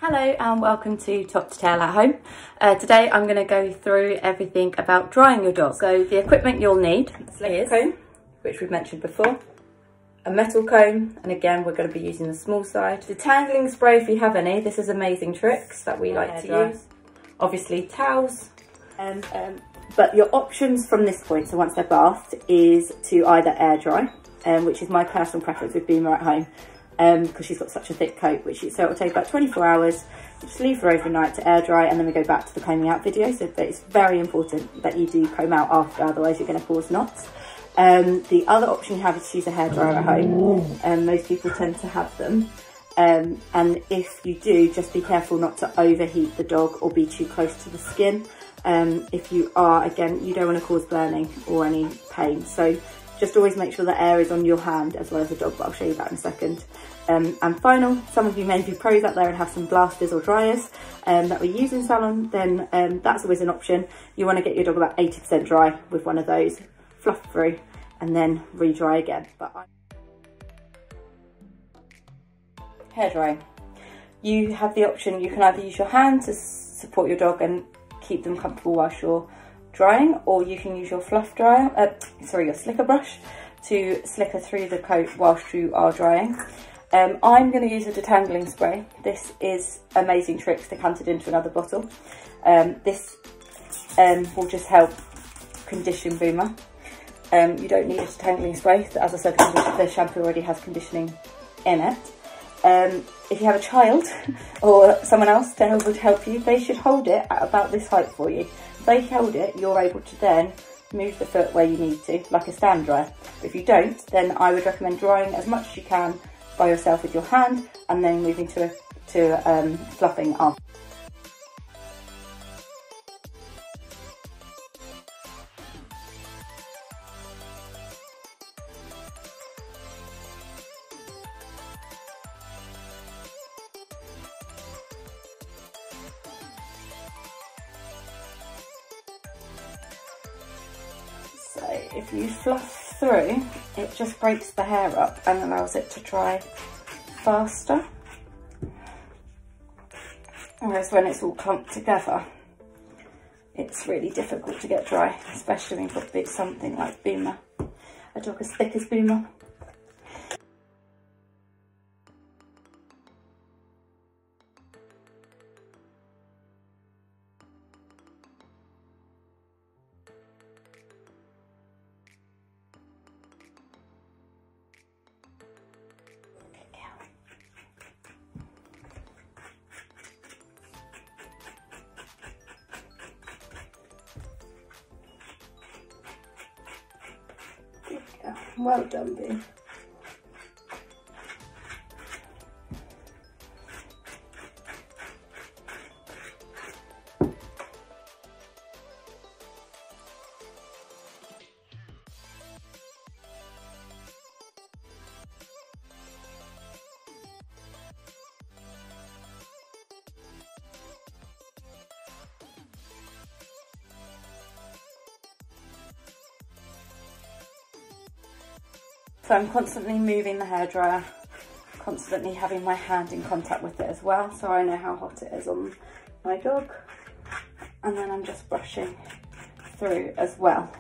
Hello and welcome to Top to Tail at Home. Today I'm going to go through everything about drying your dog. So the equipment you'll need is a comb, which we've mentioned before, a metal comb, and again we're going to be using the small side. Detangling spray if you have any. This is Amazing Tricks that we like to use. Obviously towels. But your options from this point, so once they're bathed, is to either air dry, which is my personal preference with Beamer at home. Because she's got such a thick coat, so it'll take about 24 hours. You just leave her overnight to air dry, and then we go back to the combing out video. So it's very important that you do comb out after, otherwise you're going to cause knots. The other option you have is to use a hairdryer at home. Most people tend to have them. And if you do, just be careful not to overheat the dog or be too close to the skin. If you are, again, you don't want to cause burning or any pain. So just always make sure the air is on your hand as well as the dog, but I'll show you that in a second. And final, some of you may be pros out there and have some blasters or dryers that we use in salon, then that's always an option. You want to get your dog about 80% dry with one of those, fluff through, and then re-dry again. Hair drying. You have the option, you can either use your hand to support your dog and keep them comfortable whilst you're drying, or you can use your fluff dryer, your slicker brush to slicker through the coat whilst you are drying. I'm going to use a detangling spray. This is Amazing Tricks decanted into another bottle. This will just help condition Boomer. You don't need a detangling spray, as I said, the shampoo already has conditioning in it. If you have a child or someone else to help you, they should hold it at about this height for you. If they hold it, you're able to then move the foot where you need to, like a stand dryer. But if you don't, then I would recommend drying as much as you can by yourself with your hand, and then moving to fluffing after. So if you fluff through, it just breaks the hair up and allows it to dry faster. Whereas when it's all clumped together, it's really difficult to get dry, especially when you've got something like Boomer, a dog as thick as Boomer. Well done, Boo. So I'm constantly moving the hairdryer, constantly having my hand in contact with it as well, so I know how hot it is on my dog. And then I'm just brushing through as well.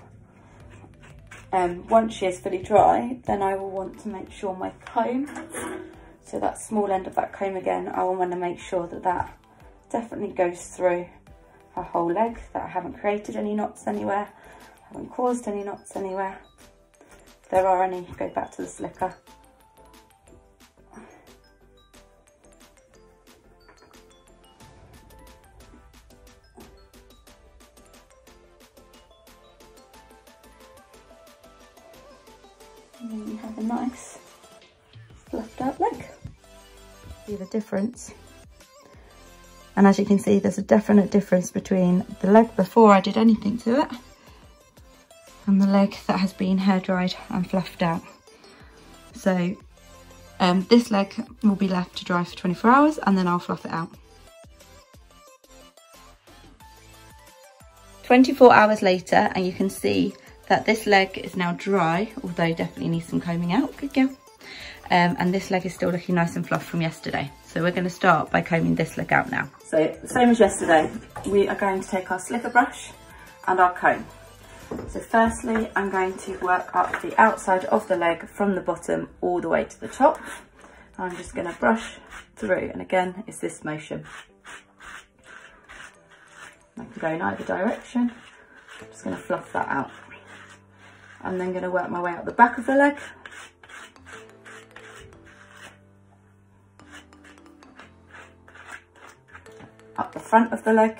Once she is fully dry, then I will want to make sure my comb, so that small end of that comb again, I will want to make sure that that definitely goes through her whole leg, that I haven't created any knots anywhere, haven't caused any knots anywhere. If there are any, go back to the slicker. And then you have a nice fluffed out leg. See the difference. And as you can see, there's a definite difference between the leg before I did anything to it and the leg that has been hair dried and fluffed out. So this leg will be left to dry for 24 hours and then I'll fluff it out. 24 hours later, and you can see that this leg is now dry, although definitely needs some combing out. Good girl. and this leg is still looking nice and fluffed from yesterday. So we're going to start by combing this leg out now. So same as yesterday, we are going to take our slicker brush and our comb. So firstly, I'm going to work up the outside of the leg from the bottom all the way to the top. I'm just going to brush through, and again, it's this motion. I can go in either direction. I'm just going to fluff that out. I'm then going to work my way up the back of the leg. Up the front of the leg.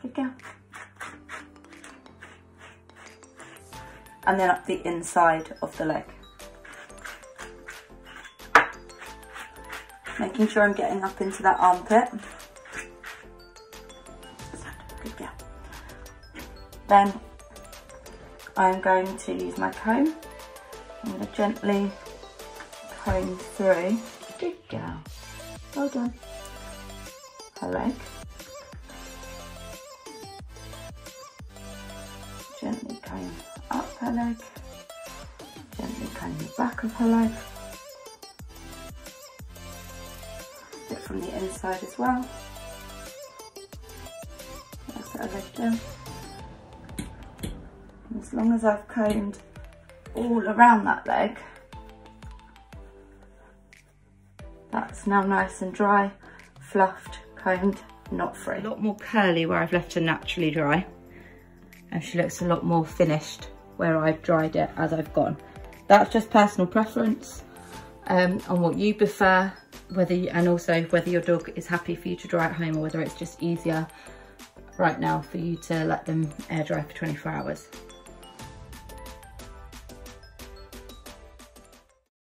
Good girl. And then up the inside of the leg. Making sure I'm getting up into that armpit. Good girl. Then I'm going to use my comb. I'm going to gently comb through. Good girl. Well done. Her leg. Gently comb up her leg. Gently comb the back of her leg. Bit from the inside as well. Let's put her leg down. And as long as I've combed all around that leg, that's now nice and dry, fluffed, combed, not free. A lot more curly where I've left her naturally dry, and she looks a lot more finished where I've dried it as I've gone. That's just personal preference on what you prefer, and also whether your dog is happy for you to dry at home or whether it's just easier right now for you to let them air dry for 24 hours.